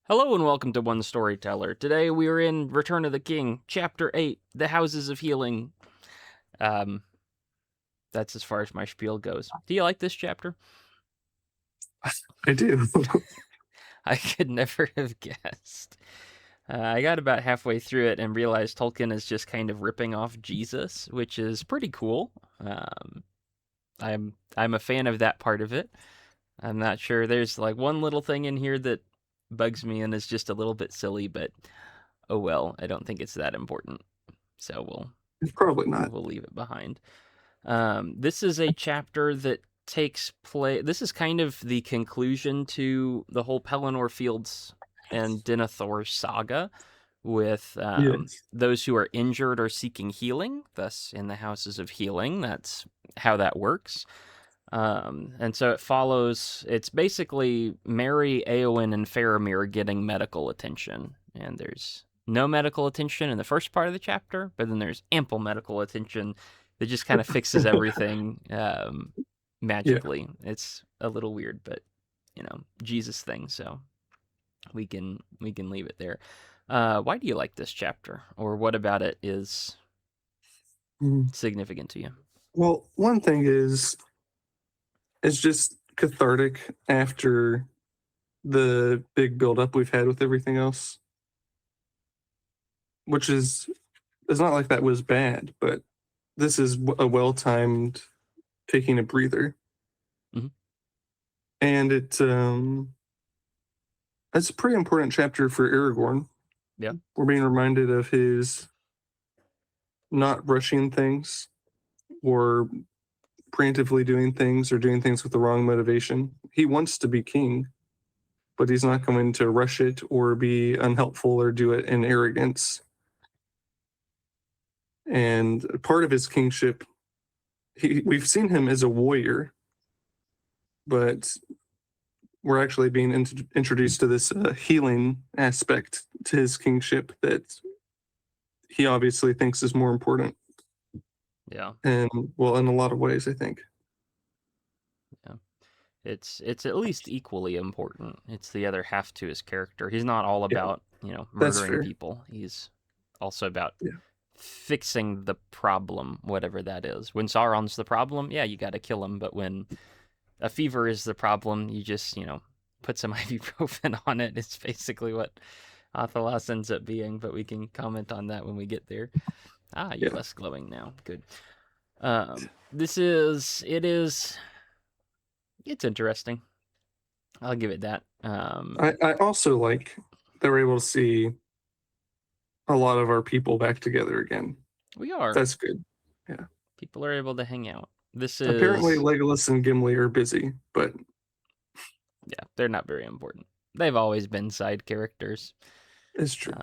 Hello and welcome to One Storyteller. Today we are in Return of the King, Chapter 8, The Houses of Healing. Um, that's as far as my spiel goes. Do you like this chapter? I do. I could never have guessed. I got about halfway through it and realized Tolkien is just kind of ripping off Jesus, which is pretty cool. I'm a fan of that part of it. I'm not sure. There's like one little thing in here that bugs me and is just a little bit silly, but oh well. I don't think it's that important. So It's probably not. we'll leave it behind. This is a chapter that takes place. This is kind of the conclusion to the whole Pelennor Fields and Denethor saga, with Yes. those who are injured or seeking healing. Thus, in the Houses of Healing, that's how that works. And so it follows. It's basically Merry, Eowyn, and Faramir getting medical attention, and there's no medical attention in the first part of the chapter, but then there's ample medical attention that just kind of fixes everything Yeah. magically. It's a little weird, but Jesus thing. So we can leave it there. Why do you like this chapter, or what about it is Mm. significant to you? Well, one thing is it's just cathartic after the big buildup we've had with everything else, which is it's not like that was bad, but this is a well-timed taking a breather, Mhm. and it's a pretty important chapter for Aragorn. Yeah. We're being reminded of his not rushing things or preemptively doing things or doing things with the wrong motivation. He wants to be king, but he's not going to rush it or be unhelpful or do it in arrogance. And part of his kingship, we've seen him as a warrior, but we're actually being introduced to this healing aspect to his kingship that he obviously thinks is more important. Yeah. And well, in a lot of ways, I think. Yeah. It's at least equally important. It's the other half to his character. He's not all Yeah, about, that's murdering fair. people. He's also about Yeah. fixing the problem, whatever that is. When Sauron's the problem, yeah, you got to kill him, but when a fever is the problem, you just, put some ibuprofen on it. It's basically what Athelas ends up being, but we can comment on that when we get there. Ah, you're Yeah. less glowing now. Good. It's interesting. I'll give it that. I also like that we're able to see a lot of our people back together again. We are. That's good. Yeah. People are able to hang out. This Apparently, is, Legolas and Gimli are busy, but yeah, they're not very important. They've always been side characters. it's true.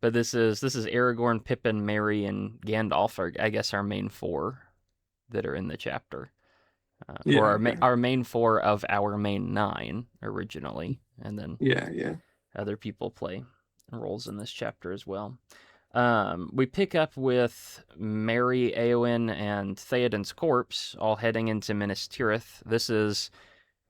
But this is Aragorn, Pippin, Merry, and Gandalf are, I guess, our main four that are in the chapter. Or Yeah, our yeah, our main four of our main nine originally, and then yeah, yeah. other people play roles in this chapter as well. We pick up with Merry, Eowyn, and Theoden's corpse all heading into Minas Tirith. This is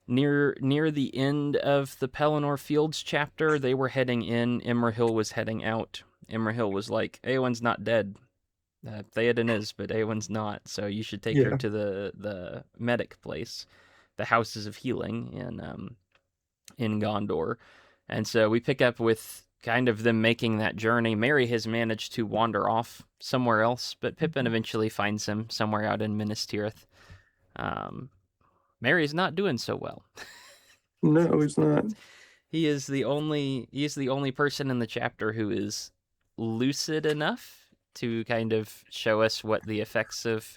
near the end of the Pelennor Fields chapter. They were heading in. Imrahil was heading out. Imrahil was like, "Eowyn's not dead. Theoden is, but Eowyn's not. So you should take her Yeah. to the medic place, the Houses of Healing in Gondor." And so we pick up with kind of them making that journey. Merry has managed to wander off somewhere else, but Pippin eventually finds him somewhere out in Minas Tirith. Um, Merry's not doing so well. No, he's not. He is the only person in the chapter who is lucid enough to kind of show us what the effects of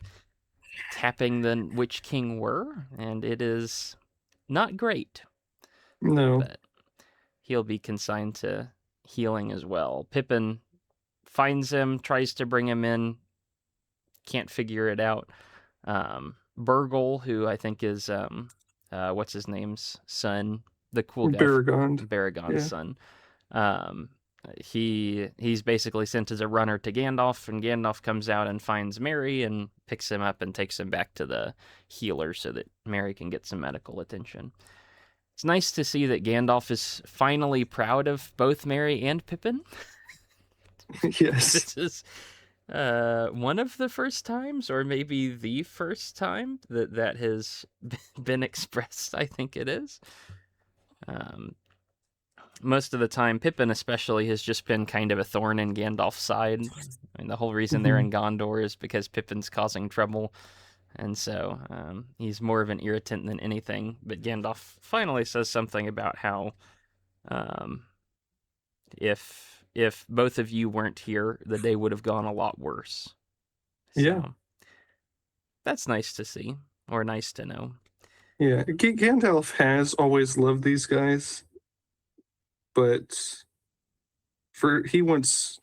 tapping the Witch King were, and it is not great, No. but he'll be consigned to healing as well. Pippin finds him, tries to bring him in, can't figure it out. Burgle, who I think is what's his name's son, the cool guy, Baragond. Baragon's Yeah. son. Um, he's basically sent as a runner to Gandalf, and Gandalf comes out and finds Merry and picks him up and takes him back to the healer so that Merry can get some medical attention. It's nice to see that Gandalf is finally proud of both Merry and Pippin. Yes. This is one of the first times, or maybe the first time that has been expressed. I think it is. Most of the time, Pippin especially has just been kind of a thorn in Gandalf's side. I mean, the whole reason they're in Gondor is because Pippin's causing trouble, and so he's more of an irritant than anything. But Gandalf finally says something about how if both of you weren't here, the day would have gone a lot worse. So, Yeah. that's nice to see, or nice to know. Yeah. Gandalf has always loved these guys, but he wants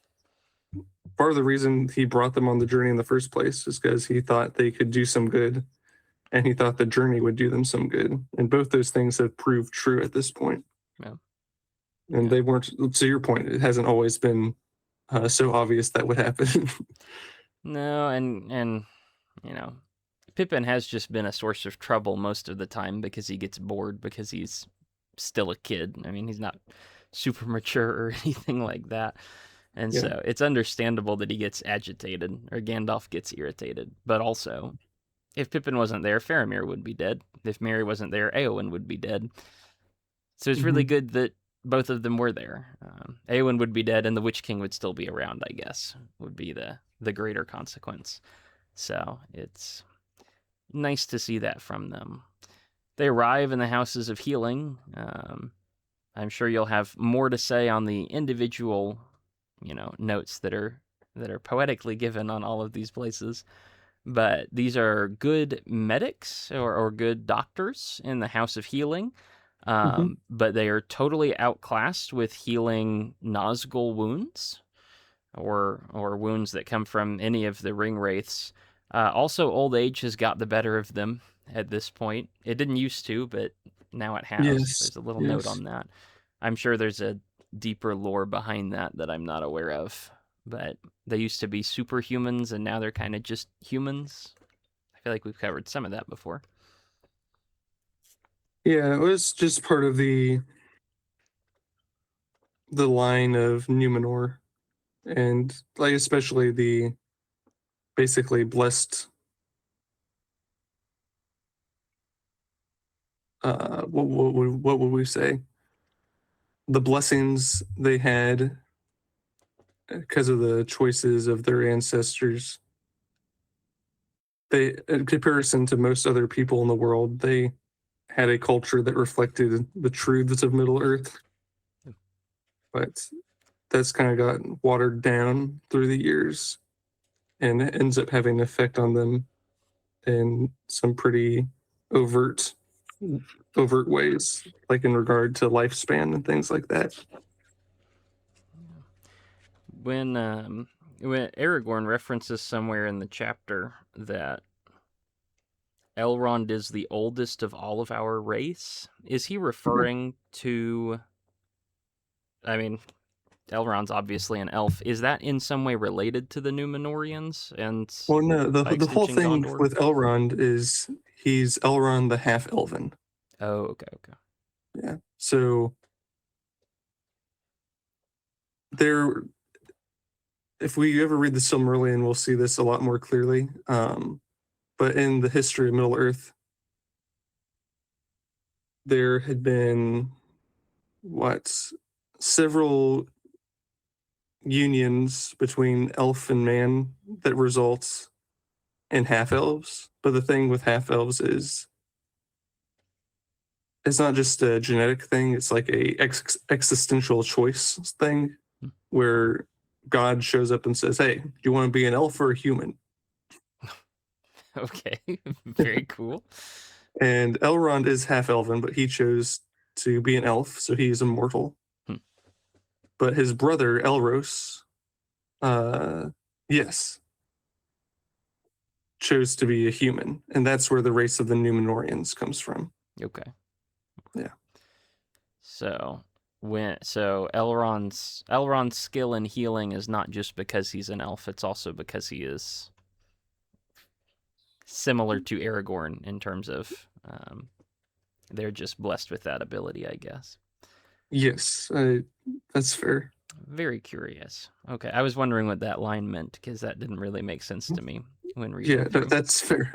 part of the reason he brought them on the journey in the first place is because he thought they could do some good, and he thought the journey would do them some good. And both those things have proved true at this point. Yeah. And they weren't, to your point, it hasn't always been so obvious that would happen. No, and Pippin has just been a source of trouble most of the time because he gets bored because he's still a kid. I mean, he's not super mature or anything like that. And so it's understandable that he gets agitated or Gandalf gets irritated. But also, if Pippin wasn't there, Faramir would be dead. If Merry wasn't there, Éowyn would be dead. So it's really good that both of them were there. Éowyn would be dead and the Witch King would still be around, I guess, would be the greater consequence. So it's nice to see that from them. They arrive in the Houses of Healing. I'm sure you'll have more to say on the individual, notes that are poetically given on all of these places. But these are good medics or good doctors in the House of Healing. But they are totally outclassed with healing Nazgul wounds or wounds that come from any of the ring wraiths. Also, old age has got the better of them at this point. It didn't used to, but now it has. Yes. There's a little note on that. I'm sure there's a deeper lore behind that I'm not aware of. But they used to be superhumans, and now they're kind of just humans. I feel like we've covered some of that before. Yeah, it was just part of the line of Numenor, and like especially the basically blessed. What would we say? The blessings they had because of the choices of their ancestors. They, in comparison to most other people in the world, they had a culture that reflected the truths of Middle Earth. But that's kind of got watered down through the years and it ends up having an effect on them in some pretty overt ways, like in regard to lifespan and things like that. When Aragorn references somewhere in the chapter that Elrond is the oldest of all of our race, is he referring to? I mean, Elrond's obviously an elf. Is that in some way related to the Numenorians? And well, no, the whole thing Gondor? With Elrond is he's Elrond the half-elven. Oh, okay. Yeah. So there, if we ever read the Silmarillion, we'll see this a lot more clearly. But in the history of Middle Earth, there had been several unions between elf and man that results in half-elves. But the thing with half-elves is it's not just a genetic thing, it's like a existential choice thing where God shows up and says, hey, do you want to be an elf or a human? Okay, very cool. And Elrond is half-elven, but he chose to be an elf, so he's immortal. But his brother, Elros, chose to be a human. And that's where the race of the Numenorians comes from. Okay. Yeah. So Elrond's skill in healing is not just because he's an elf, it's also because he is similar to Aragorn in terms of They're just blessed with that ability, I guess. Yes, that's fair. Very curious. Okay, I was wondering what that line meant because that didn't really make sense to me when reading Yeah, through. that's fair.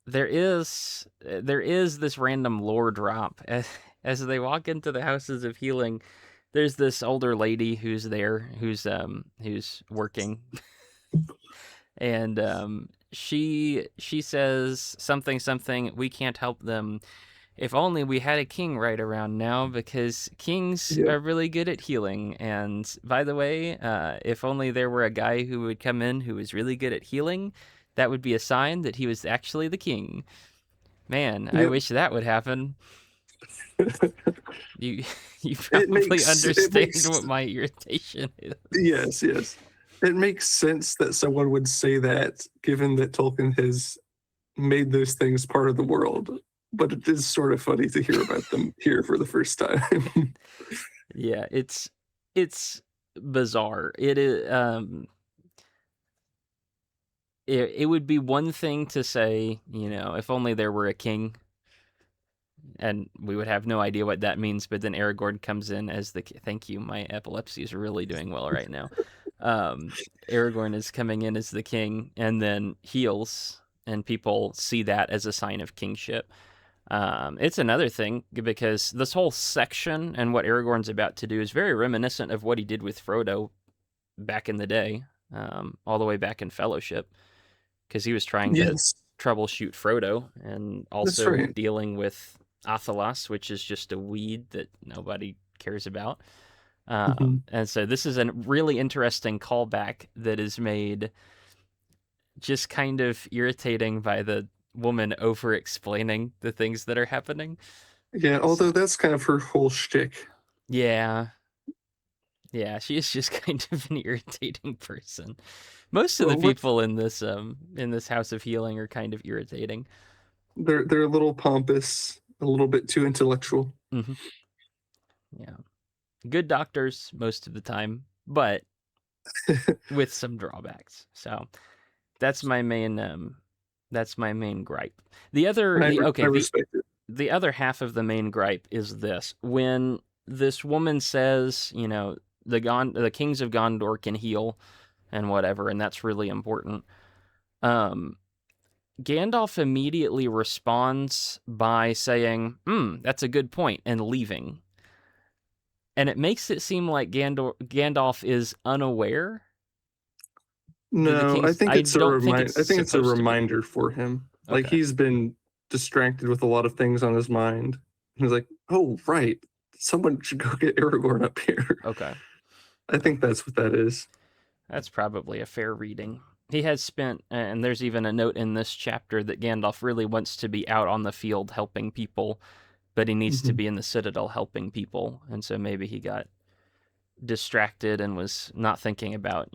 There is this random lore drop as they walk into the houses of healing. There's this older lady who's there, who's working, and she says something. We can't help them. If only we had a king right around now, because kings Yeah. are really good at healing. And by the way, if only there were a guy who would come in who was really good at healing, that would be a sign that he was actually the king. Man, I Yep. wish that would happen. You you It probably understand makes what my irritation is. yes, yes. It makes sense that someone would say that, given that Tolkien has made those things part of the world. But it is sort of funny to hear about them here for the first time. Yeah, it's bizarre. It is it would be one thing to say, if only there were a king, and we would have no idea what that means. But then Aragorn comes in as the thank you. My epilepsy is really doing well right now. Aragorn is coming in as the king, and then heals, and people see that as a sign of kingship. It's another thing because this whole section and what Aragorn's about to do is very reminiscent of what he did with Frodo back in the day, all the way back in Fellowship, because he was trying to Yes, troubleshoot Frodo and that's also right. dealing with Athelas, which is just a weed that nobody cares about. Mhm. And so this is a really interesting callback that is made just kind of irritating by the woman over explaining the things that are happening. Yeah, although that's kind of her whole shtick. Yeah. Yeah, she is just kind of an irritating person. Most of the Well, what people in this House of Healing are kind of irritating. they're a little pompous, a little bit too intellectual. Mm-hmm. Yeah. Good doctors most of the time, but with some drawbacks. So that's my main gripe. I respect it. The other half of the main gripe is this: when this woman says, the kings of Gondor can heal and whatever, and that's really important. Um, Gandalf immediately responds by saying, that's a good point, and leaving. And it makes it seem like Gandalf is unaware that the No, king's. I don't think it's I think it's a supposed to be. reminder for him. Like Okay. he's been distracted with a lot of things on his mind. He's like, "Oh, right. Someone should go get Aragorn up here." Okay. I think that's what that is. That's probably a fair reading. He has spent, and there's even a note in this chapter that Gandalf really wants to be out on the field helping people, but he needs to Mhm. be in the Citadel helping people. And so maybe he got distracted and was not thinking about,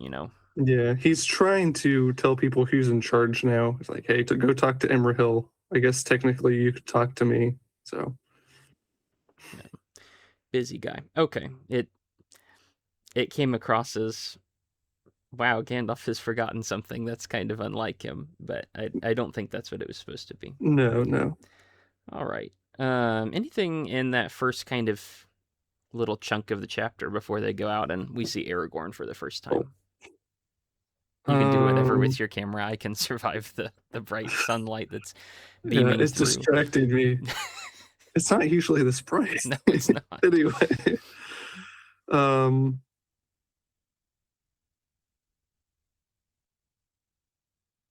Yeah, he's trying to tell people who's in charge now. It's like, "Hey, to go talk to Imrahil. I guess technically you could talk to me." So, busy guy. Okay. It came across as, wow, Gandalf has forgotten something that's kind of unlike him, but I don't think that's what it was supposed to be. no, no. All right. Anything in that first kind of little chunk of the chapter before they go out and we see Aragorn for the first time? You can do whatever Um, with your camera. I can survive the bright sunlight that's yeah, beaming it's through. distracting me. It's not usually this bright. No, it's not. Anyway, um,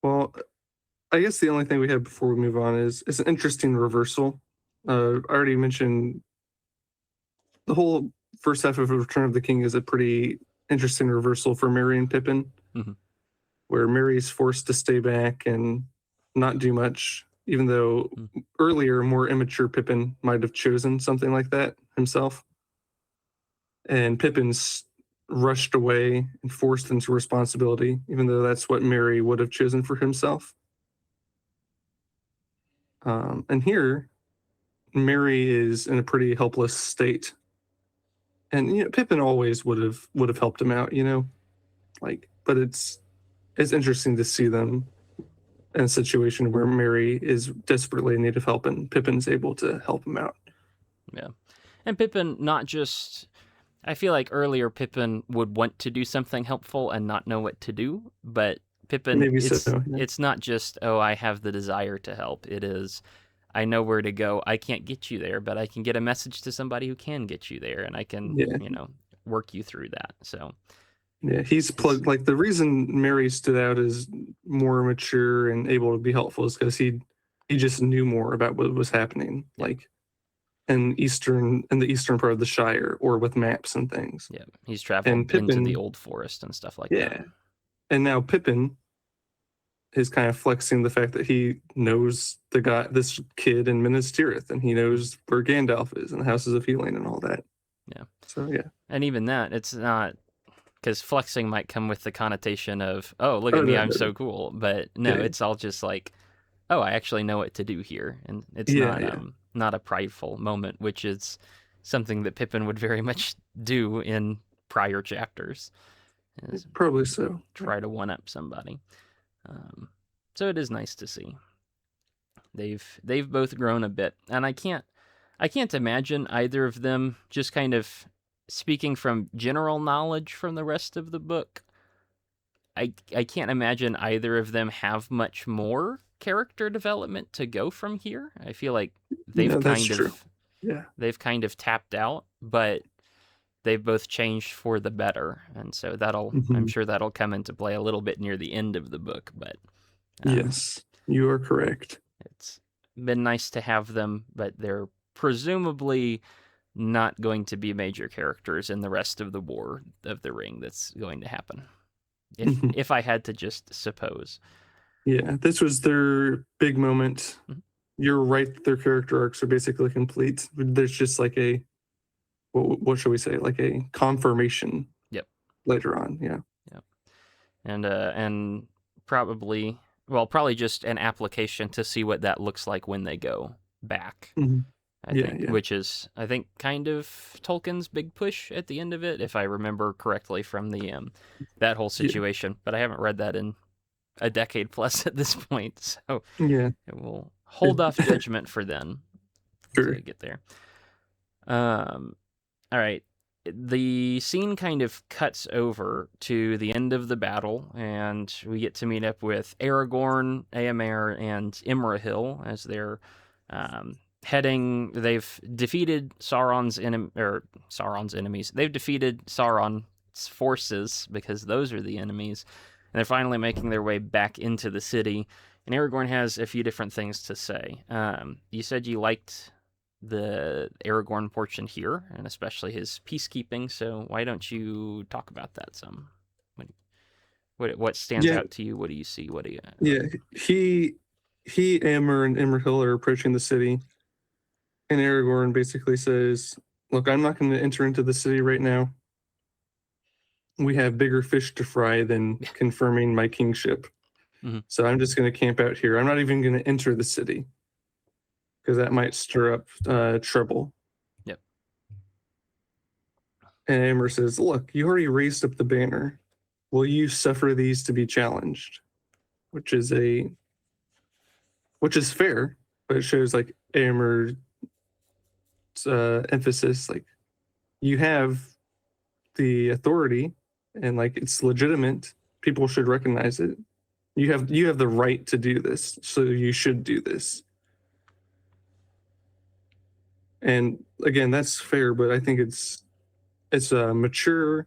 well, I guess the only thing we have before we move on is an interesting reversal. I already mentioned the whole first half of Return of the King is a pretty interesting reversal for Merry and Pippin, Mhm. where Merry's forced to stay back and not do much, even though Mm. earlier, more immature Pippin might have chosen something like that himself. And Pippin's rushed away and forced into responsibility, even though that's what Merry would have chosen for himself. And here, Merry is in a pretty helpless state, and Pippin always would have helped him out, like. But it's interesting to see them in a situation where Merry is desperately in need of help, and Pippin's able to help him out. Yeah. And Pippin, not just. I feel like earlier Pippin would want to do something helpful and not know what to do, but Pippin, Maybe so. Yeah. it's not just, oh, I have the desire to help. It is, I know where to go. I can't get you there, but I can get a message to somebody who can get you there, and I can, Yeah. work you through that. So Yeah, he's plugged. Like, the reason Mary stood out as more mature and able to be helpful is because he just knew more about what was happening, like in the eastern part of the Shire, or with maps and things. yeah, he's traveled And Pippin, into the Old Forest and stuff like yeah, that. and now Pippin is kind of flexing the fact that he knows this kid in Minas Tirith, and he knows where Gandalf is and the Houses of Healing and all that. Yeah. So yeah. And even that, it's not, because flexing might come with the connotation of, oh, look at me, I'm so cool. But no, Yeah. it's all just like, oh, I actually know what to do here, and it's not a prideful moment, which is something that Pippin would very much do in prior chapters. Probably so. Try to one up somebody. So it is nice to see. They've both grown a bit, and I can't imagine either of them, just kind of speaking from general knowledge from the rest of the book. I can't imagine either of them have much more character development to go from here. I feel like they've they've kind of tapped out, but they've both changed for the better, and so I'm sure that'll come into play a little bit near the end of the book. But yes, you are correct. It's been nice to have them, but they're presumably not going to be major characters in the rest of the War of the Ring that's going to happen. If I had to just suppose. Yeah, this was their big moment. Mm-hmm. You're right, their character arcs are basically complete. There's just like what should we say? Like a confirmation. Yep. Later on, yeah. Yep. And probably just an application to see what that looks like when they go back. Mm-hmm. I think, which is, I think, kind of Tolkien's big push at the end of it, if I remember correctly from the that whole situation. But I haven't read that in a decade plus at this point, so it will hold off judgment for then. Sure. To get there. All right. The scene kind of cuts over to the end of the battle, and we get to meet up with Aragorn, Éomer, and Imrahil as they're heading. They've defeated Sauron's enemies. They've defeated Sauron's forces, because those are the enemies, and they're finally making their way back into the city. And Aragorn has a few different things to say. You said you liked the Aragorn portion here, and especially his peacekeeping, so why don't you talk about that some? What stands out to you? What do you see? What do you... He, Éomer, and Imrahil are approaching the city, and Aragorn basically says, look, I'm not going to enter into the city right now. We have bigger fish to fry than confirming my kingship. Mm-hmm. So I'm just going to camp out here. I'm not even going to enter the city, because that might stir up trouble. Yep. And Éomer says, look, you already raised up the banner. Will you suffer these to be challenged? Which is fair, but it shows like Éomer's emphasis, like, you have the authority and like it's legitimate. People should recognize it. You have the right to do this, so you should do this. And again, that's fair, but I think it's mature,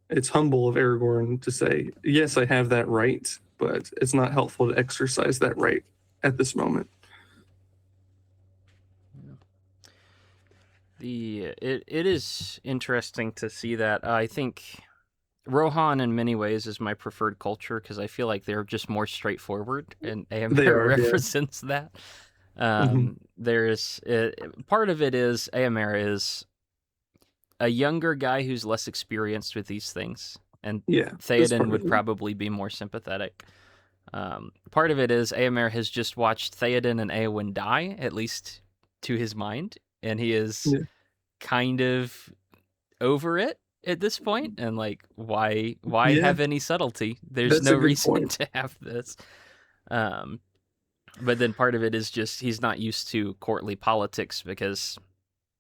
it's humble of Aragorn to say, yes, I have that right, but it's not helpful to exercise that right at this moment. It is interesting to see that. I think Rohan in many ways is my preferred culture, because I feel like they're just more straightforward, and Éomer represents that. There's part of it is Éomer is a younger guy who's less experienced with these things, and Theoden would probably be more sympathetic. Part of it is Éomer has just watched Theoden and Éowyn die, at least to his mind, and he is kind of over it at this point, and like, why have any subtlety? There's no reason to have this. Um, but then part of it is just he's not used to courtly politics because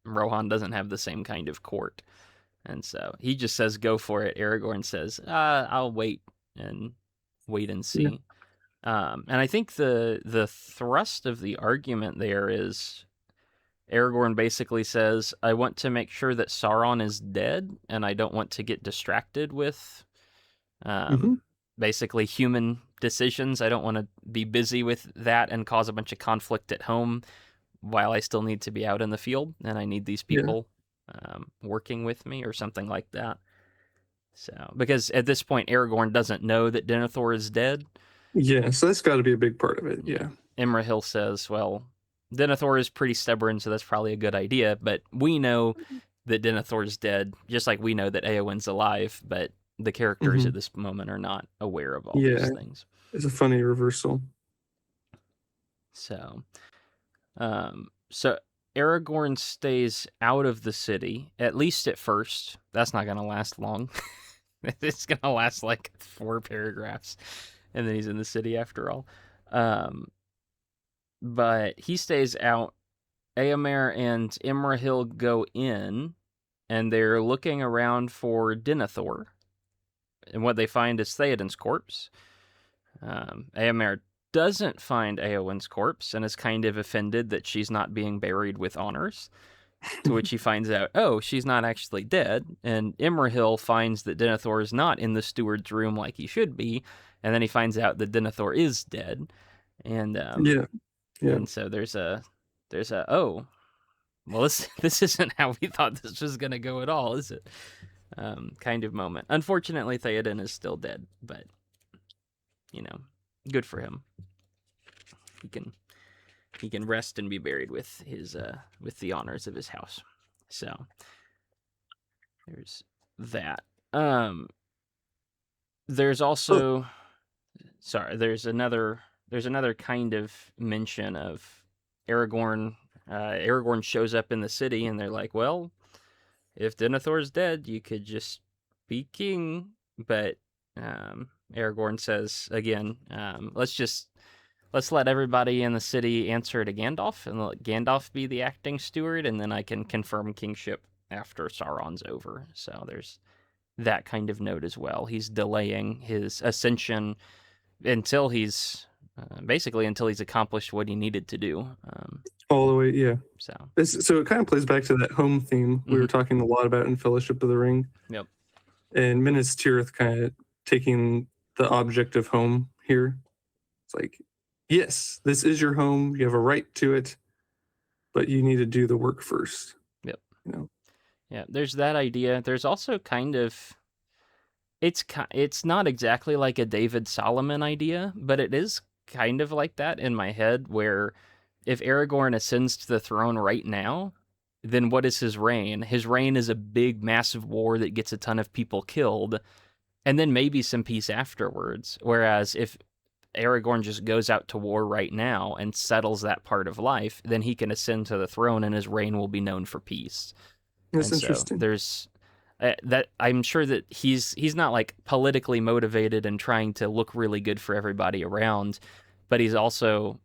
Rohan doesn't have the same kind of court. And so he just says, go for it. Aragorn says, I'll wait and Yeah. see. And I think the thrust of the argument there is Aragorn basically says, I want to make sure that Sauron is dead, and I don't want to get distracted with Hmm. basically human decisions. I don't want to be busy with that and cause a bunch of conflict at home while I still need to be out in the field, and I need these Yeah. people working with me or something like that. So, because at this point, Aragorn doesn't know that Denethor is dead. Yeah. So that's got to be a big part of it. Yeah. Imrahil says, well, Denethor is pretty stubborn, so that's probably a good idea, but we know that Denethor is dead, just like we know that Eowyn's alive, but the characters Hmm. at this moment are not aware of all these Yeah. things. It's a funny reversal. So Aragorn stays out of the city, at least at first. That's not going to last long. It's going to last like 4 paragraphs, and then he's in the city after all. But he stays out. Eomer and Imrahil go in, and they're looking around for Denethor. And what they find is Theoden's corpse. Eomer doesn't find Eowyn's corpse and is kind of offended that she's not being buried with honors. To which he finds out, oh, she's not actually dead. And Imrahil finds that Denethor is not in the steward's room like he should be. And then he finds out that Denethor is dead. And Yeah. Yeah. and so there's a oh, well, this isn't how we thought this was gonna go at all, is it? Kind of moment. Unfortunately, Theoden is still dead, but good for him. He can rest and be buried with his with the honors of his house. So there's that. There's Oh, also there's another kind of mention of Aragorn. Aragorn shows up in the city, and they're like, well, if Denethor's dead, you could just be king. But Aragorn says again, let's let everybody in the city answer to Gandalf, and let Gandalf be the acting steward, and then I can confirm kingship after Sauron's over. So there's that kind of note as well. He's delaying his ascension until he's basically until he's accomplished what he needed to do. all the way. Yeah. So So it kind of plays back to that home theme we were talking a lot about in Fellowship of the Ring. Yep. And Minas Tirith kind of taking the object of home here. It's like, yes, this is your home. You have a right to it, but you need to do the work first. Yep. You know? Yeah, there's that idea. There's also kind of it's not exactly like a David Solomon idea, but it is kind of like that in my head where if Aragorn ascends to the throne right now, then what is his reign? His reign is a big massive war that gets a ton of people killed and then maybe some peace afterwards. Whereas if Aragorn just goes out to war right now and settles that part of life, then he can ascend to the throne and his reign will be known for peace. That's And so interesting. there's that I'm sure that he's not like politically motivated and trying to look really good for everybody around, but he's also,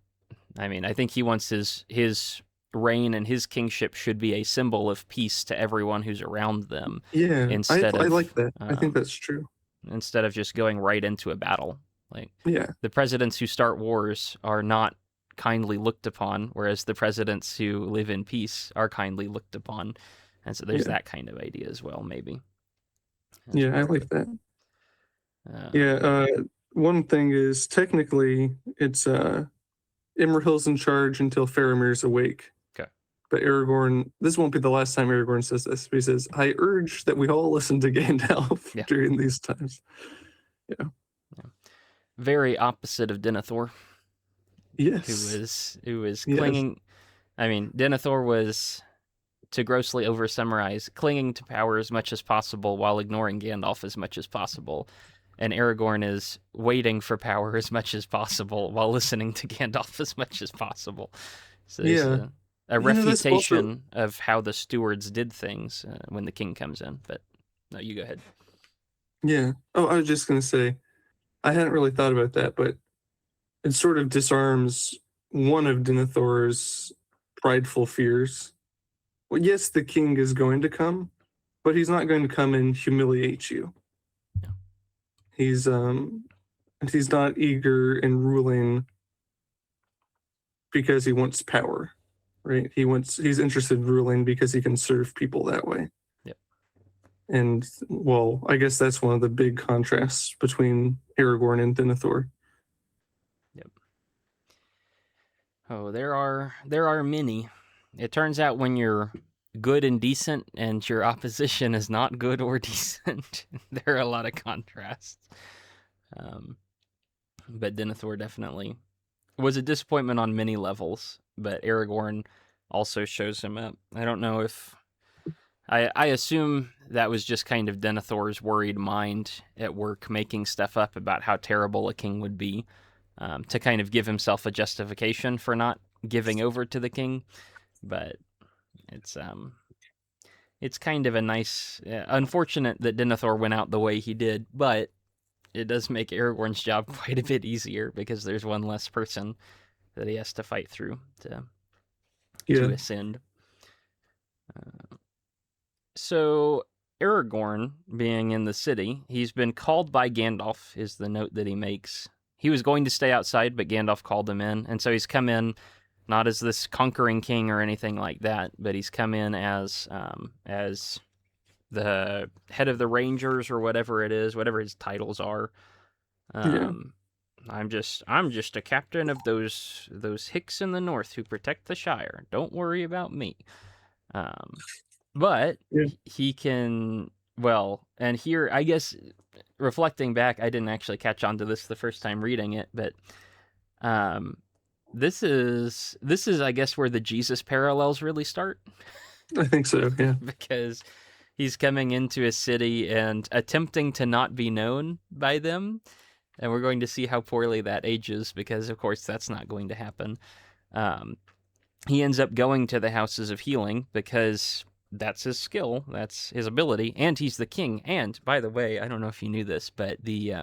I mean, I think he wants his reign and his kingship should be a symbol of peace to everyone who's around them Yeah, instead I of like that. I think that's true. instead of just going right into a battle. Like Yeah. the presidents who start wars are not kindly looked upon, whereas the presidents who live in peace are kindly looked upon. And so there's Yeah. that kind of idea as well, maybe. Yeah, I like that. Um, Yeah, one thing is technically it's Imrahil's in charge until Faramir's awake. Okay. But Aragorn, this won't be the last time Aragorn says this. But he says, "I urge that we all listen to Gandalf Yeah. during these times." Yeah. Very opposite of Denethor, Yes. who was Yes. clinging. I mean, Denethor was, to grossly oversummarize, clinging to power as much as possible while ignoring Gandalf as much as possible. And Aragorn is waiting for power as much as possible while listening to Gandalf as much as possible. So there's Yeah. a You know, that's also refutation of how the stewards did things when the king comes in. But no, you go ahead. yeah. Oh, I was just gonna say, I hadn't really thought about that, but it sort of disarms one of Denethor's prideful fears. Well, yes, the king is going to come, but he's not going to come and humiliate you. Yeah. He's not eager and ruling because he wants power, right? He's interested in ruling because he can serve people that way. Yep. And well, I guess that's one of the big contrasts between Aragorn and Denethor. Yep. Oh, there are many. It turns out when you're good and decent and your opposition is not good or decent, there are a lot of contrasts. But Denethor definitely was a disappointment on many levels, but Aragorn also shows him up. I don't know if I assume that was just kind of Denethor's worried mind at work making stuff up about how terrible a king would be, to kind of give himself a justification for not giving over to the king. But it's kind of a nice, unfortunate that Denethor went out the way he did, but it does make Aragorn's job quite a bit easier because there's one less person that he has to fight through to ascend. So Aragorn, being in the city, he's been called by Gandalf, is the note that he makes. He was going to stay outside, but Gandalf called him in, and so he's come in not as this conquering king or anything like that, but he's come in as the head of the Rangers or whatever it is, whatever his titles are. I'm just a captain of those hicks in the north who protect the Shire. Don't worry about me. But he can, well, and here I guess reflecting back, I didn't actually catch on to this the first time reading it, but this is I guess where the Jesus parallels really start. I think so, yeah. Because he's coming into a city and attempting to not be known by them. And we're going to see how poorly that ages because, of course, that's not going to happen. He ends up going to the Houses of Healing because that's his skill, that's his ability, and he's the king. And, by the way, I don't know if you knew this, but the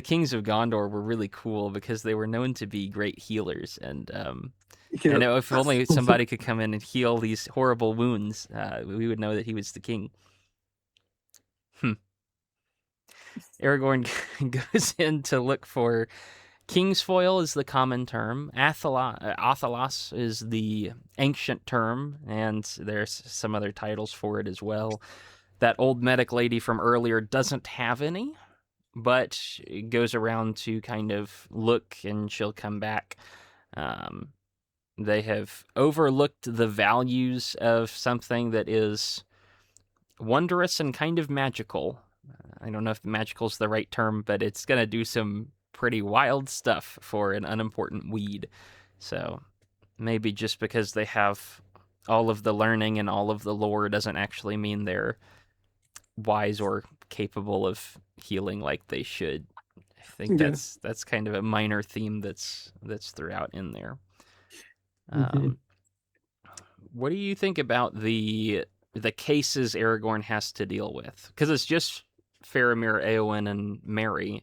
kings of Gondor were really cool because they were known to be great healers. And I know if only somebody could come in and heal these horrible wounds, we would know that he was the king. Aragorn goes in to look for Kingsfoil is the common term. Athelas is the ancient term, and there's some other titles for it as well. That old medic lady from earlier doesn't have any, but goes around to kind of look, and she'll come back. They have overlooked the values of something that is wondrous and kind of magical. I don't know if magical is the right term, but it's going to do some pretty wild stuff for an unimportant weed. So maybe just because they have all of the learning and all of the lore doesn't actually mean they're wise or capable of healing like they should. I think that's kind of a minor theme that's throughout in there. What do you think about the cases Aragorn has to deal with? Because it's just Faramir, Éowyn, and Merry,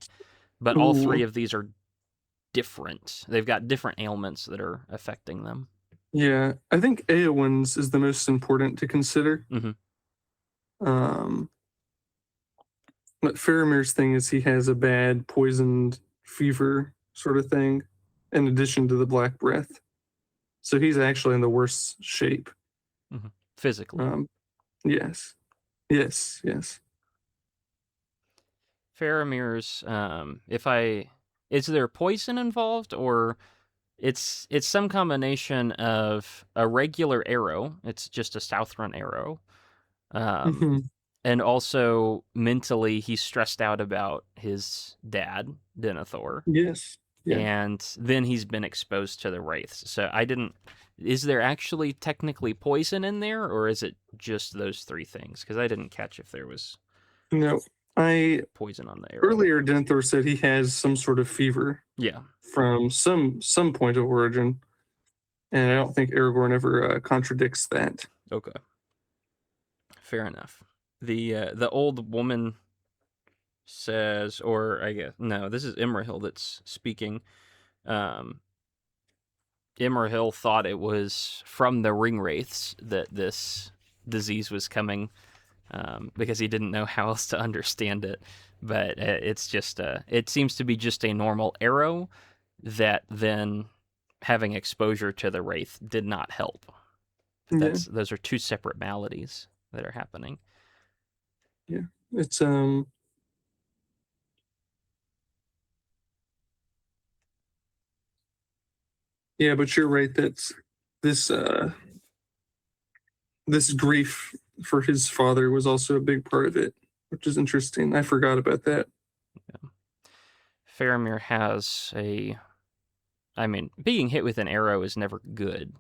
but all three of these are different. They've got different ailments that are affecting them. Yeah, I think Éowyn's is the most important to consider. But Faramir's thing is he has a bad poisoned fever sort of thing, in addition to the black breath. So he's actually in the worst shape. Physically. Yes. Faramir's, is there poison involved, or it's some combination of a regular arrow, it's just a South-run arrow, and also mentally he's stressed out about his dad, Denethor. Yes. Yeah. And then he's been exposed to the wraiths. So is there actually technically poison in there, or is it just those three things? Because I didn't catch if there was poison on the arrow. Earlier, Denethor said he has some sort of fever. Yeah. From some point of origin. And I don't think Aragorn ever contradicts that. Okay. Fair enough. The old woman says, or I guess, no, this is Imrahil that's speaking. Um, Imrahil thought it was from the ring wraiths that this disease was coming, because he didn't know how else to understand it. But it's just it seems to be just a normal arrow that then having exposure to the wraith did not help. Yeah. Those are two separate maladies that are happening. Yeah. It's yeah, but you're right. That's this this grief for his father was also a big part of it, which is interesting. I forgot about that. Yeah. Faramir has being hit with an arrow is never good,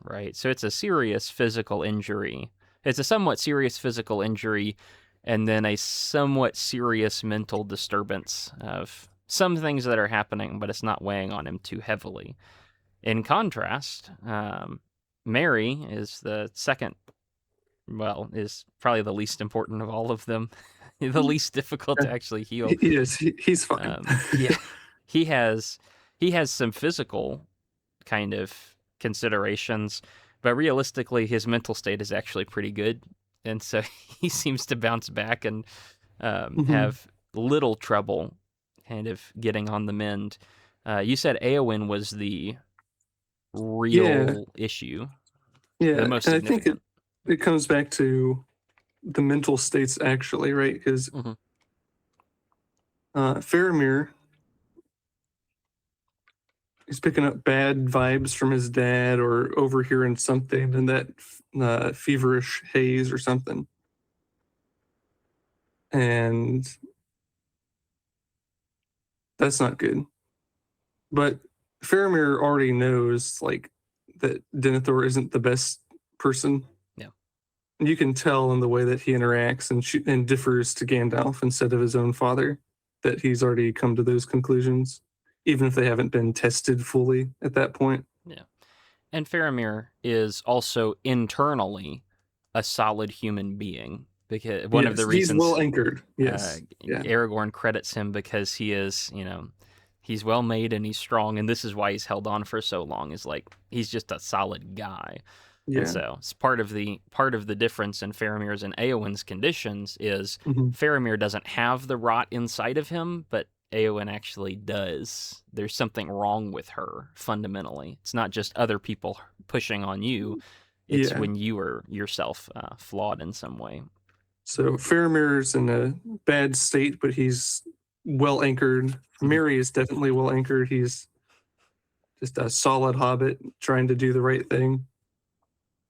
right? So it's a serious physical injury. It's a somewhat serious physical injury, and then a somewhat serious mental disturbance of some things that are happening, but it's not weighing on him too heavily. In contrast, Merry is the second, is probably the least important of all of them, the least difficult to actually heal. He's fine. Yeah, he has some physical kind of considerations, but realistically, his mental state is actually pretty good, and so he seems to bounce back and have little trouble kind of getting on the mend. You said Eowyn was the real issue, Yeah, the most and I think significant. it comes back to the mental states actually, right? Because Faramir is picking up bad vibes from his dad or overhearing something in that feverish haze or something. And that's not good. But Faramir already knows like that Denethor isn't the best person. Yeah. You can tell in the way that he interacts and differs to Gandalf instead of his own father that he's already come to those conclusions, even if they haven't been tested fully at that point. Yeah. And Faramir is also internally a solid human being, because one of the reasons he's well anchored. Yes. Aragorn credits him because he is, he's well made and he's strong, and this is why he's held on for so long. Is like he's just a solid guy. Yeah. And so it's part of the difference in Faramir's and Eowyn's conditions is Mm-hmm. Faramir doesn't have the rot inside of him, but Eowyn actually does. There's something wrong with her fundamentally. It's not just other people pushing on you. It's when you are yourself flawed in some way. So Faramir's in a bad state, but he's well anchored. Merry is definitely well anchored. He's just a solid hobbit trying to do the right thing.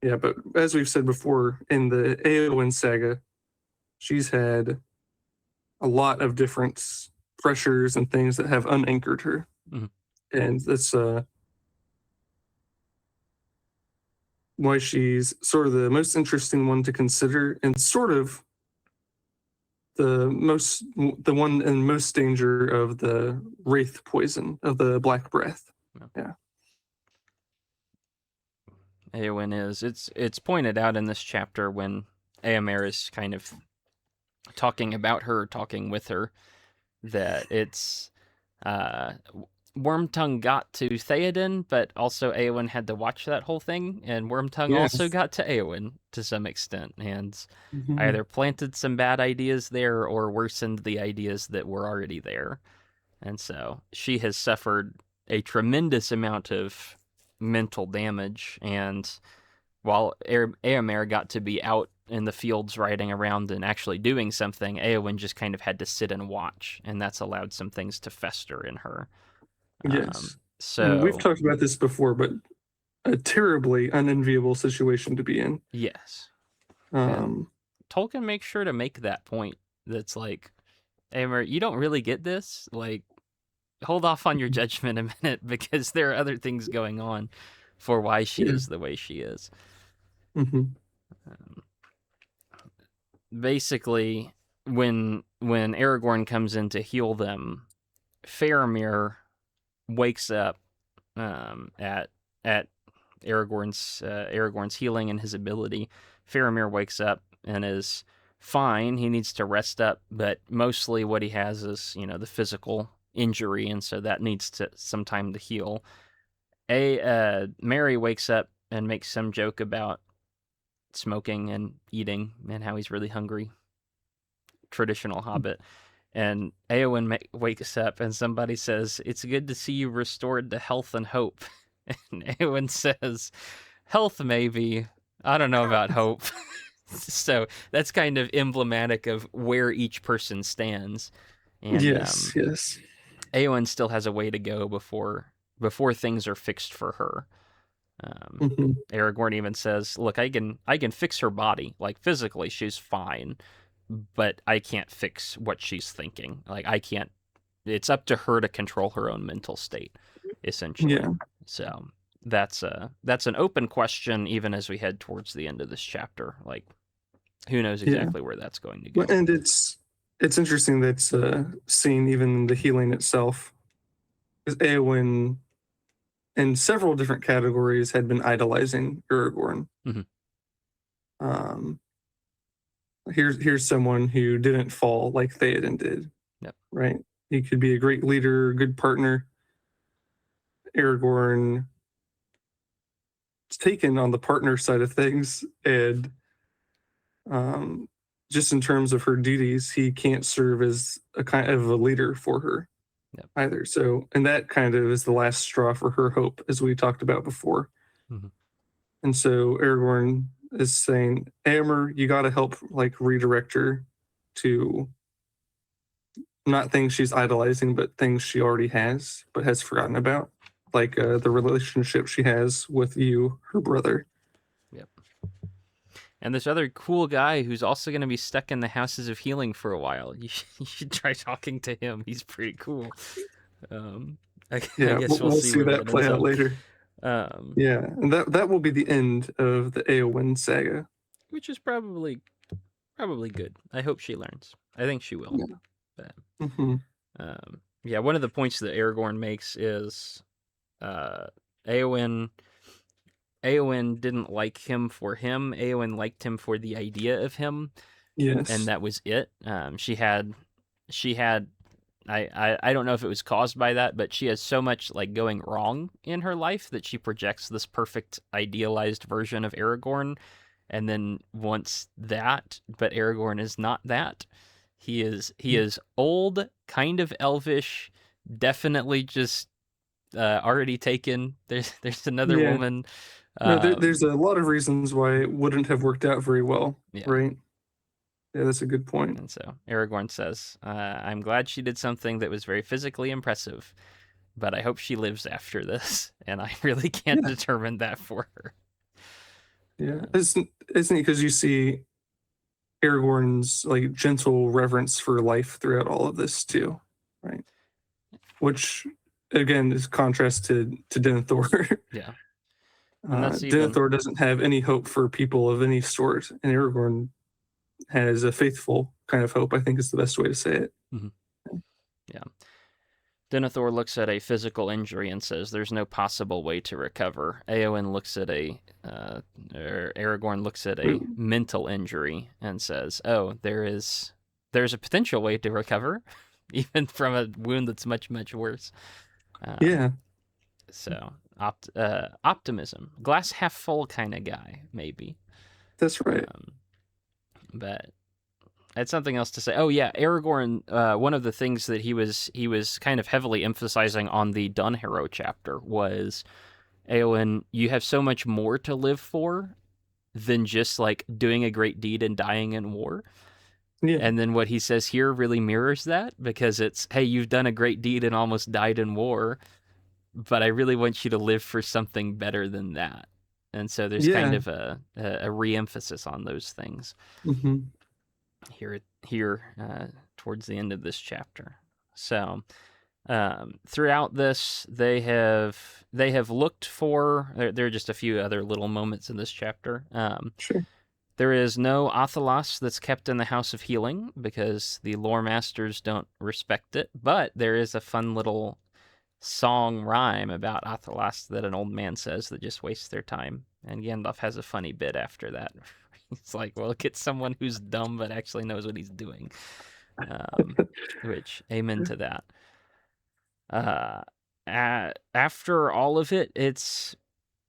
Yeah, but as we've said before, in the Eowyn saga, she's had a lot of different pressures and things that have unanchored her. And that's why she's sort of the most interesting one to consider, and sort of the one in most danger of the wraith poison of the black breath. Yeah. Eowyn is. It's pointed out in this chapter when Eomer is kind of talking with her, that it's Wormtongue got to Theoden, but also Eowyn had to watch that whole thing, and Wormtongue also got to Eowyn to some extent, and either planted some bad ideas there or worsened the ideas that were already there. And so she has suffered a tremendous amount of mental damage, and while Eomer got to be out in the fields riding around and actually doing something, Eowyn just kind of had to sit and watch, and that's allowed some things to fester in her. Yes. So we've talked about this before, but a terribly unenviable situation to be in. Yes. Tolkien makes sure to make that point. That's like, Eomer, you don't really get this. Like, hold off on your judgment a minute, because there are other things going on for why she is the way she is. Basically, when Aragorn comes in to heal them, Faramir wakes up at Aragorn's healing and his ability. Faramir wakes up and is fine. He needs to rest up, but mostly what he has is, the physical injury, and so that needs some time to heal. Mary wakes up and makes some joke about smoking and eating and how he's really hungry. Traditional Hobbit. And Eowyn wakes up and somebody says, "It's good to see you restored to health and hope." And Eowyn says, "Health, maybe. I don't know about hope." So that's kind of emblematic of where each person stands. And Yes, yes. Eowyn still has a way to go before things are fixed for her. Mhm. Aragorn even says, "Look, I can fix her body. Like physically, she's fine, but I can't fix what she's thinking. Like I can't. It's up to her to control her own mental state, essentially." Yeah. So that's an open question, even as we head towards the end of this chapter. Like, who knows exactly where that's going to go? Well, and it's interesting that's seen even in the healing itself. Because Eowyn, in several different categories, had been idolizing Aragorn. Mhm. Um, here's someone who didn't fall like Theoden did. Yep. Right? He could be a great leader, good partner. Aragorn is taken on the partner side of things, and just in terms of her duties, he can't serve as a kind of a leader for her. Yep. Either. So, and that kind of is the last straw for her hope, as we talked about before. Mhm. And so Aragorn is saying, Eomer, you got to help like redirect her to not things she's idolizing, but things she already has, but has forgotten about, like the relationship she has with you, her brother. Yep. And this other cool guy who's also going to be stuck in the Houses of Healing for a while. You should try talking to him. He's pretty cool. I guess we'll see where that play ends out up. later. Yeah, and that will be the end of the Eowyn saga, which is probably good. I hope she learns. I think she will. Yeah. But, Mm-hmm. Yeah, one of the points that Aragorn makes is Eowyn didn't like him for him. Eowyn liked him for the idea of him. Yes. And that was it. She had I don't know if it was caused by that, but she has so much like going wrong in her life that she projects this perfect idealized version of Aragorn and then wants that, but Aragorn is not that. He is old, kind of elvish, definitely just already taken. There's another woman. No, there's a lot of reasons why it wouldn't have worked out very well, right? Yeah, that's a good point. And so Aragorn says, "I'm glad she did something that was very physically impressive, but I hope she lives after this, and I really can't determine that for her." Yeah, isn't it because you see Aragorn's like gentle reverence for life throughout all of this too, right? Which again is contrast to Denethor. Yeah. Denethor doesn't have any hope for people of any sort, and Aragorn has a faithful kind of hope, I think is the best way to say it. Mm-hmm. Yeah. Denethor looks at a physical injury and says, "There's no possible way to recover." Aragorn looks at a mental injury and says, "Oh, there's a potential way to recover, even from a wound that's much, much worse." So optimism, glass half full kind of guy, maybe. That's right. But I had something else to say. Oh yeah, Aragorn. One of the things that he was kind of heavily emphasizing on the Dunharrow chapter was, Eowyn, you have so much more to live for than just like doing a great deed and dying in war. Yeah. And then what he says here really mirrors that, because it's, hey, you've done a great deed and almost died in war, but I really want you to live for something better than that. And so there's kind of a re-emphasis on those things. Mm-hmm. Here towards the end of this chapter. So throughout this, they have looked for. There are just a few other little moments in this chapter. Sure. There is no Athelas that's kept in the House of Healing because the lore masters don't respect it. But there is a fun little song rhyme about Athelas that an old man says that just wastes their time. And Gandalf has a funny bit after that. He's like, well, get someone who's dumb but actually knows what he's doing. Which, amen to that. Uh, After all of it, it's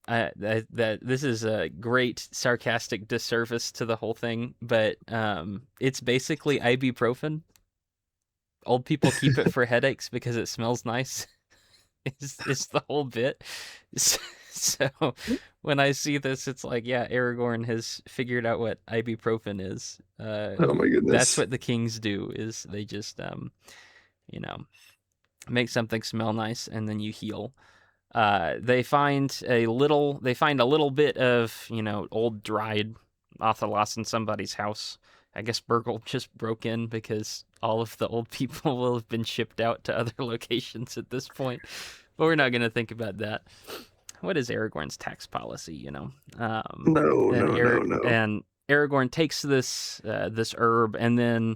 that this is a great sarcastic disservice to the whole thing, but it's basically ibuprofen. Old people keep it for headaches because it smells nice. It's the whole bit. So when I see this, it's like, yeah, Aragorn has figured out what ibuprofen is. Oh my That's goodness. what the kings do. Is they just you know, make something smell nice and then you heal. They find a little bit of, old dried Athelas in somebody's house. I guess Burgle just broke in because all of the old people will have been shipped out to other locations at this point. But we're not going to think about that. What is Aragorn's tax policy, No, no, no, no. And Aragorn takes this herb, and then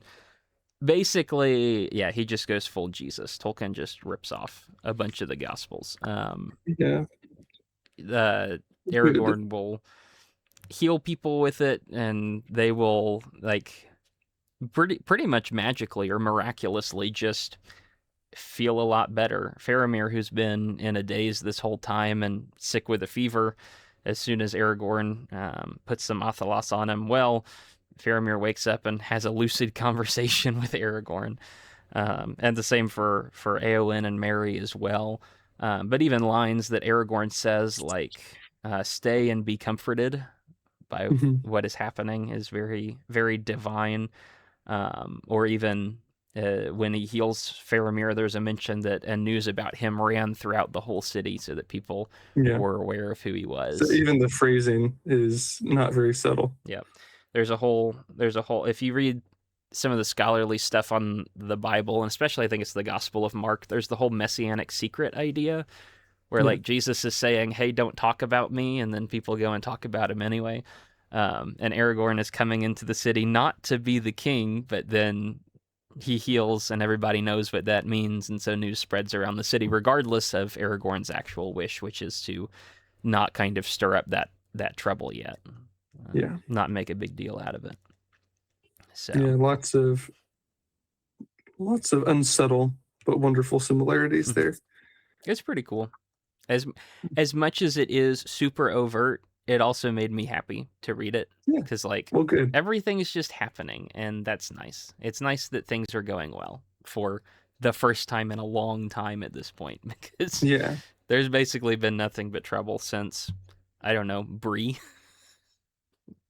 basically, yeah, he just goes full Jesus. Tolkien just rips off a bunch of the Gospels. Yeah. Aragorn will heal people with it, and they will like pretty much magically or miraculously just feel a lot better. Faramir, who's been in a daze this whole time and sick with a fever, as soon as Aragorn puts some Athelas on him, well, Faramir wakes up and has a lucid conversation with Aragorn. And the same for Eowyn and Merry as well. But even lines that Aragorn says, like, stay and be comforted by what is happening, is very, very divine. Or even when he heals Faramir, there's a mention that and news about him ran throughout the whole city so that people Yeah. were aware of who he was. So even the phrasing is not very subtle. Yeah. There's a whole if you read some of the scholarly stuff on the Bible, and especially I think it's the Gospel of Mark, there's the whole messianic secret idea where like Jesus is saying, hey, don't talk about me, and then people go and talk about him anyway. And Aragorn is coming into the city not to be the king, but then he heals and everybody knows what that means, and so news spreads around the city regardless of Aragorn's actual wish, which is to not kind of stir up that trouble yet. Not make a big deal out of it. So yeah, lots of unsubtle but wonderful similarities there. It's pretty cool. As much as it is super overt, it also made me happy to read it because everything is just happening, and that's nice. It's nice that things are going well for the first time in a long time at this point, because there's basically been nothing but trouble since, I don't know, Bree.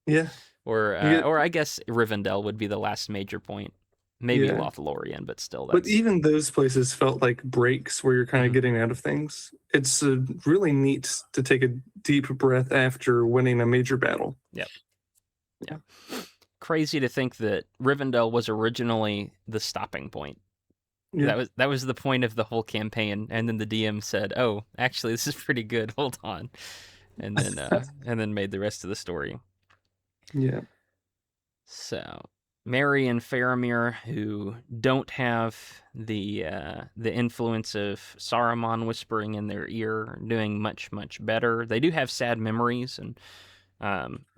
Yeah. Or I guess Rivendell would be the last major point. Maybe Lothlorien, but still. But even those places felt like breaks where you're kind of getting out of things. It's really neat to take a deep breath after winning a major battle. Yep. Yeah. Crazy to think that Rivendell was originally the stopping point. Yeah. That was the point of the whole campaign, and then the DM said, "Oh, actually, this is pretty good. Hold on," and then made the rest of the story. Yeah. So Merry and Faramir, who don't have the influence of Saruman whispering in their ear, are doing much, much better. They do have sad memories, and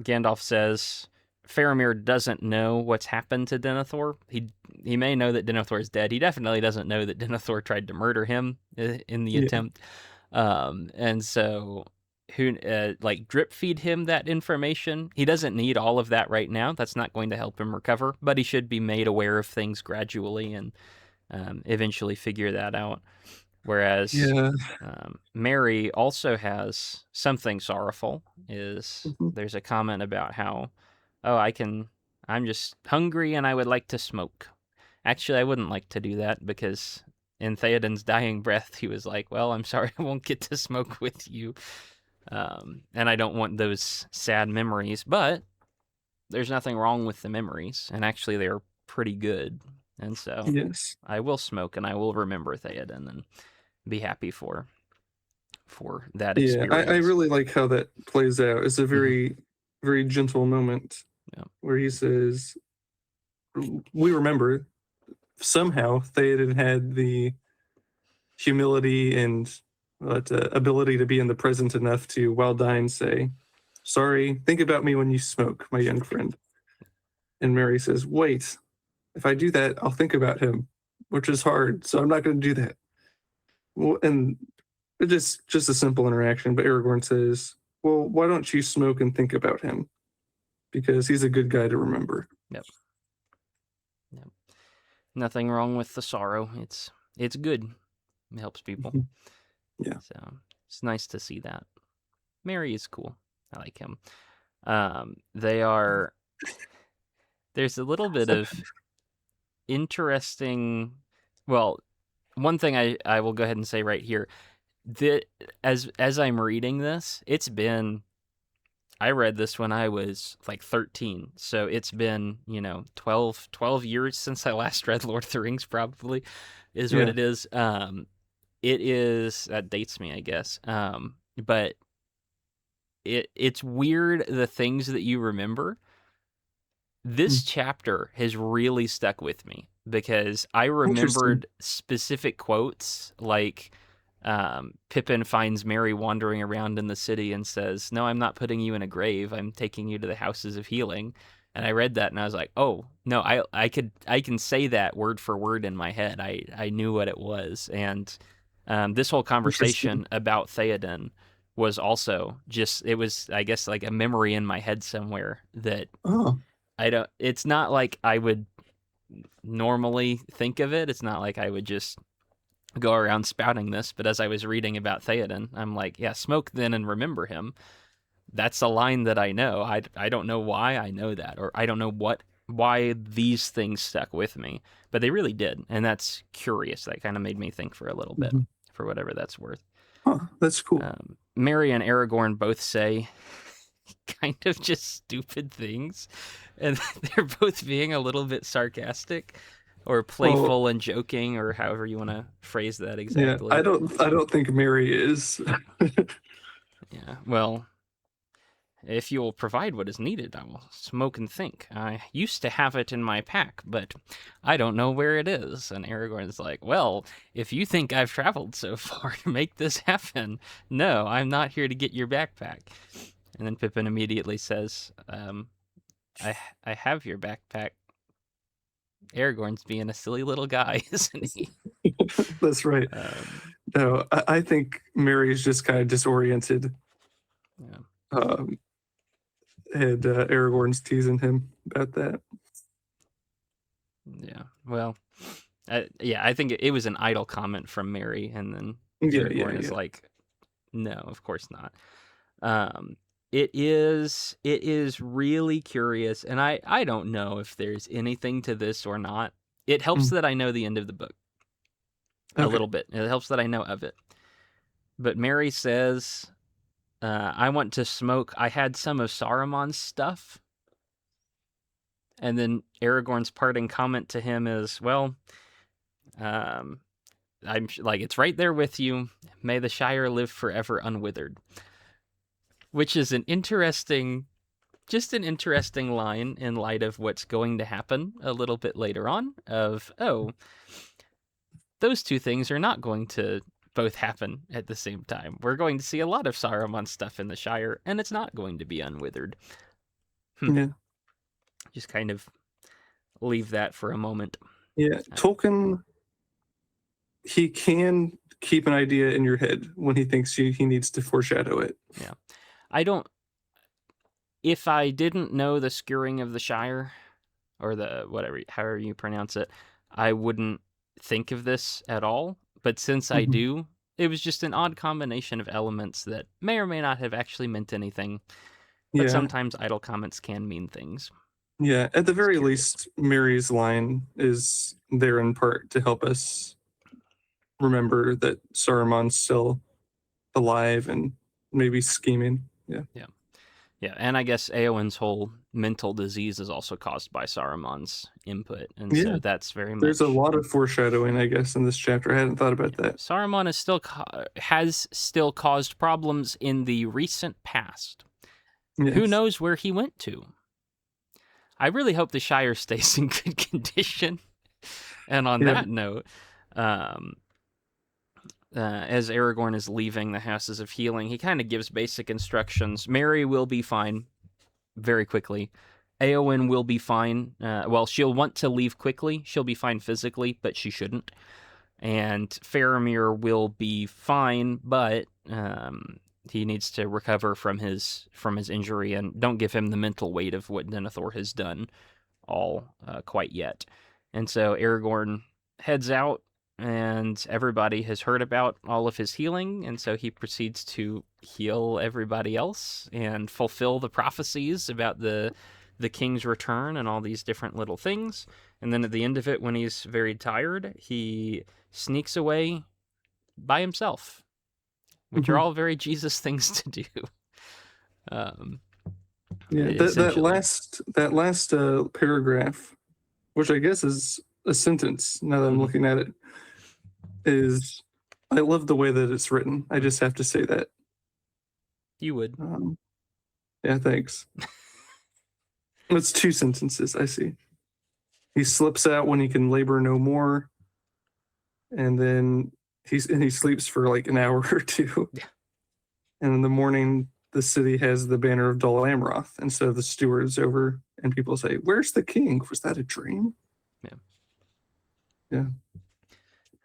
Gandalf says Faramir doesn't know what's happened to Denethor. He may know that Denethor is dead. He definitely doesn't know that Denethor tried to murder him in the attempt. And so who drip feed him that information. He doesn't need all of that right now. That's not going to help him recover, but he should be made aware of things gradually and eventually figure that out. Whereas Merry also has something sorrowful. There's a comment about how, I'm just hungry and I would like to smoke. Actually, I wouldn't like to do that because in Theoden's dying breath, he was like, well, I'm sorry I won't get to smoke with you. And I don't want those sad memories, but there's nothing wrong with the memories, and actually they're pretty good. And so I will smoke and I will remember Theoden and be happy for that experience. Yeah, I really like how that plays out. It's a very, very gentle moment where he says, we remember somehow Theoden had the humility and ability to be in the present enough to, while dying, say, sorry, think about me when you smoke, my young friend. And Merry says, wait, if I do that, I'll think about him, which is hard, so I'm not going to do that. Well, and it just a simple interaction, but Aragorn says, "Well, why don't you smoke and think about him? Because he's a good guy to remember." Yep. Yep. Nothing wrong with the sorrow. It's good. It helps people. Mhm. Yeah. So it's nice to see that. Merry is cool. I like him. They are. There's a little bit of interesting. Well, one thing I will go ahead and say right here. That as I'm reading this, it's been. I read this when I was like 13, so it's been 12 years since I last read Lord of the Rings. Probably is what Yeah. it is. It is that dates me, I guess. But it's weird the things that you remember. This Mm. chapter has really stuck with me because I Interesting. remembered specific quotes like Pippin finds Merry wandering around in the city and says, "No, I'm not putting you in a grave. I'm taking you to the houses of healing." And I read that and I was like, "Oh no, I can say that word for word in my head. I knew what it was." And this whole Interesting. conversation about Theoden was also just it was I guess like a memory in my head somewhere that Oh, I don't. It's not like I would normally think of it. It's not like I would just go around spouting this. But as I was reading about Theoden, I'm like, yeah, smoke then and remember him. That's a line that I know. I don't know why I know that, or I don't know why these things stuck with me, but they really did, and that's curious. That kind of made me think for a little bit, mhm. for whatever that's worth. Huh, that's cool. Merry and Aragorn both say kind of just stupid things, and they're both being a little bit sarcastic or Well, playful and joking, or however you want to phrase that yeah, exactly. I don't think Mary is. Yeah, well, if you will provide what is needed, I will smoke and think. I used to have it in my pack, but I don't know where it is. And Aragorn's like, well, if you think I've traveled so far to make this happen, no, I'm not here to get your backpack. And then Pippin immediately says, I have your backpack. Aragorn's being a silly little guy, isn't he? That's right. Um, No, I think Mary's just kind of disoriented, yeah, um, and Aragorn's teasing him about that. yeah. Well, yeah, I think it was an idle comment from Merry, and then Yeah, yeah, Aragorn is yeah. like, "No, of course not." Um, it is really curious, and I don't know if there's anything to this or not. It helps Mm, that I know the end of the book a okay. little bit. It helps that I know of it. But Merry says, "I want to smoke. I had some of Saruman's stuff." And then Aragorn's parting comment to him is, "Well, um, like it's right there with you. May the Shire live forever unwithered." Which is just an interesting line in light of what's going to happen a little bit later on. Of those two things are not going to both happen at the same time. We're going to see a lot of Saruman stuff in the Shire, and it's not going to be unwithered. Yeah, Just kind of leave that for a moment. yeah. Uh, Tolkien, he can keep an idea in your head when he thinks he needs to foreshadow it. yeah, I don't. If I didn't know the skewering of the Shire, or the whatever, however you pronounce it, I wouldn't think of this at all. But since I Mhm. do, it was just an odd combination of elements that may or may not have actually meant anything. But Yeah, sometimes idle comments can mean things. yeah. At the Just very curious. least, Mary's line is there in part to help us remember that Saruman's still alive and maybe scheming. Yeah. Yeah. Yeah, and I guess Eowyn's whole mental disease is also caused by Saruman's input, and Yeah. so that's very There's a much lot of foreshadowing, I guess, in this chapter. I hadn't thought about that. Saruman is has still caused problems in the recent past. Who Yes. knows where he went to? I really hope the Shire stays in good condition. And on Yeah. that note, um, as Aragorn is leaving the Houses of Healing, he kind of gives basic instructions. Merry will be fine very quickly. Eowyn will be fine. Well, she'll want to leave quickly. She'll be fine physically, but she shouldn't. and Faramir will be fine, but he needs to recover from his injury, and don't give him the mental weight of what Denethor has done all quite yet. And so Aragorn heads out, and everybody has heard about all of his healing, and so he proceeds to heal everybody else and fulfill the prophecies about the king's return and all these different little things. And then at the end of it, when he's very tired, he sneaks away by himself, which are all very Jesus things to do. Yeah, that last paragraph, which I guess is a sentence now that I'm looking at it, is, I love the way that it's written. I just have to say that. You would. Yeah, thanks. It's 2 sentences, I see. He slips out when he can labor no more, and then he sleeps for like an hour or 2. Yeah. And in the morning, the city has the banner of Dol Amroth, and so the steward's over, and people say, "Where's the king? Was that a dream?" Yeah.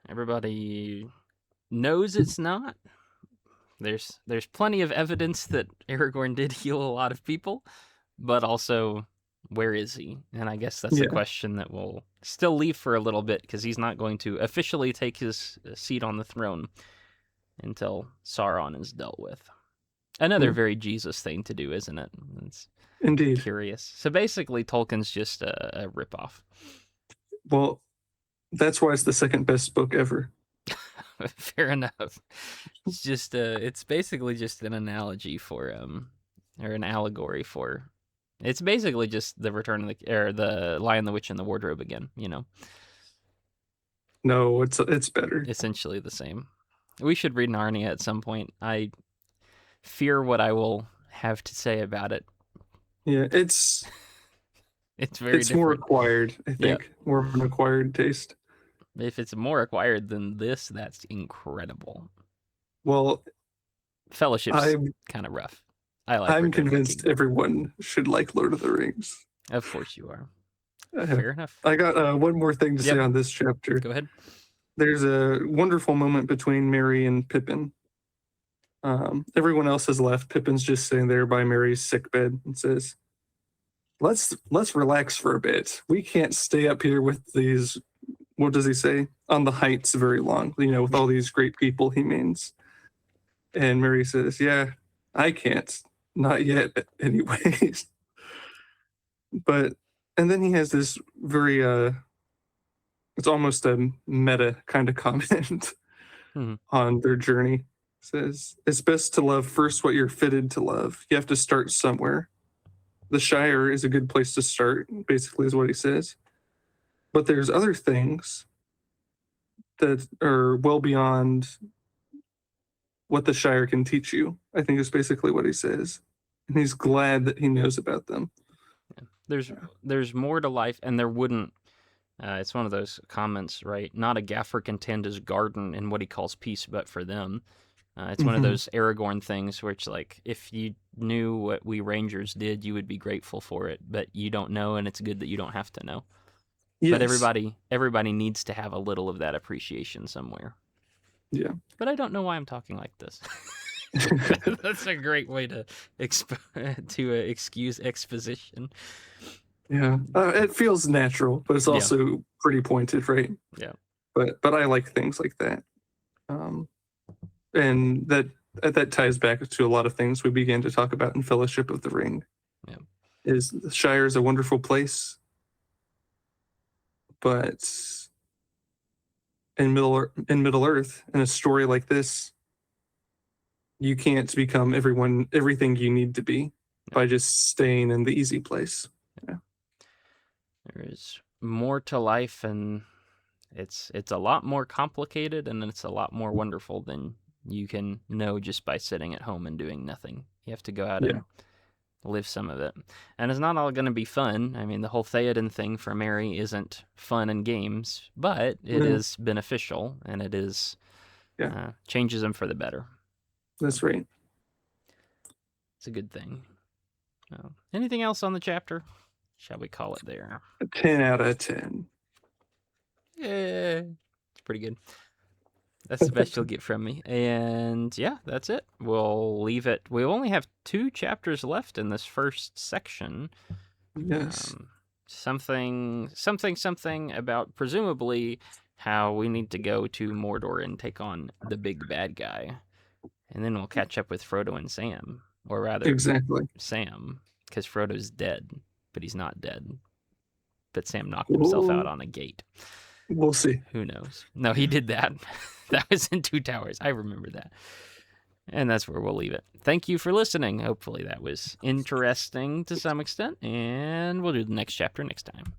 Everybody knows it's not. There's plenty of evidence that Aragorn did heal a lot of people, but also, where is he? And I guess that's a question that we'll still leave for a little bit, because he's not going to officially take his seat on the throne until Sauron is dealt with. Another very Jesus thing to do, isn't it? It's indeed curious. So basically, Tolkien's just a ripoff. Well, that's why it's the second best book ever. Fair enough. It's just it's basically just an analogy for or an allegory for. It's basically just the Return of the Lion, the Witch, and the Wardrobe again. You know. No, it's better. Essentially the same. We should read Narnia at some point. I fear what I will have to say about it. Yeah, it's very different. More acquired, I think. Yeah. More of an acquired taste. If it's more acquired than this, that's incredible. Well, Fellowship's kind of rough. I'm convinced everyone should like Lord of the Rings. Of course you are. Fair enough. I got one more thing to say on this chapter. Go ahead. There's a wonderful moment between Merry and Pippin. Everyone else has left. Pippin's just sitting there by Merry's sickbed and says, let's relax for a bit. We can't stay up here with these, what does he say? On the heights very long, with all these great people, he means. And Merry says, yeah, I can't. Not yet, anyways. And then he has this very, it's almost a meta kind of comment on their journey. It says, it's best to love first what you're fitted to love. You have to start somewhere. The Shire is a good place to start, basically is what he says. But there's other things that are well beyond what the Shire can teach you, I think is basically what he says. And he's glad that he knows about them. Yeah. There's more to life, and there wouldn't, it's one of those comments, right? Not a gaffer can tend his garden in what he calls peace, but for them. It's one of those Aragorn things where it's like, if you knew what we Rangers did, you would be grateful for it, but you don't know, and it's good that you don't have to know. Yes. But everybody needs to have a little of that appreciation somewhere. Yeah. But I don't know why I'm talking like this. That's a great way to excuse exposition. Yeah, it feels natural, but it's also pretty pointed, right? Yeah. But I like things like that, and that ties back to a lot of things we began to talk about in Fellowship of the Ring. Yeah, is the Shire is a wonderful place, but in Middle Earth, in a story like this, you can't become everything you need to be by just staying in the easy place. Yeah. There is more to life, and it's a lot more complicated, and it's a lot more wonderful than you can know just by sitting at home and doing nothing. You have to go out and live some of it. And it's not all going to be fun. I mean, the whole Theoden thing for Merry isn't fun and games, but it is beneficial, and it is changes him for the better. That's right. It's a good thing. Anything else on the chapter? Shall we call it there? 10 out of 10. Yeah, it's pretty good. That's the best you'll get from me. And yeah, that's it. We'll leave it. We only have 2 chapters left in this first section. Yes. Something about presumably how we need to go to Mordor and take on the big bad guy. And then we'll catch up with Frodo and Sam. Or rather, Exactly. Sam, because Frodo's dead, but he's not dead. But Sam knocked himself out on a gate. We'll see. Who knows? No, he did that. That was in Two Towers. I remember that. And that's where we'll leave it. Thank you for listening. Hopefully that was interesting to some extent. And we'll do the next chapter next time.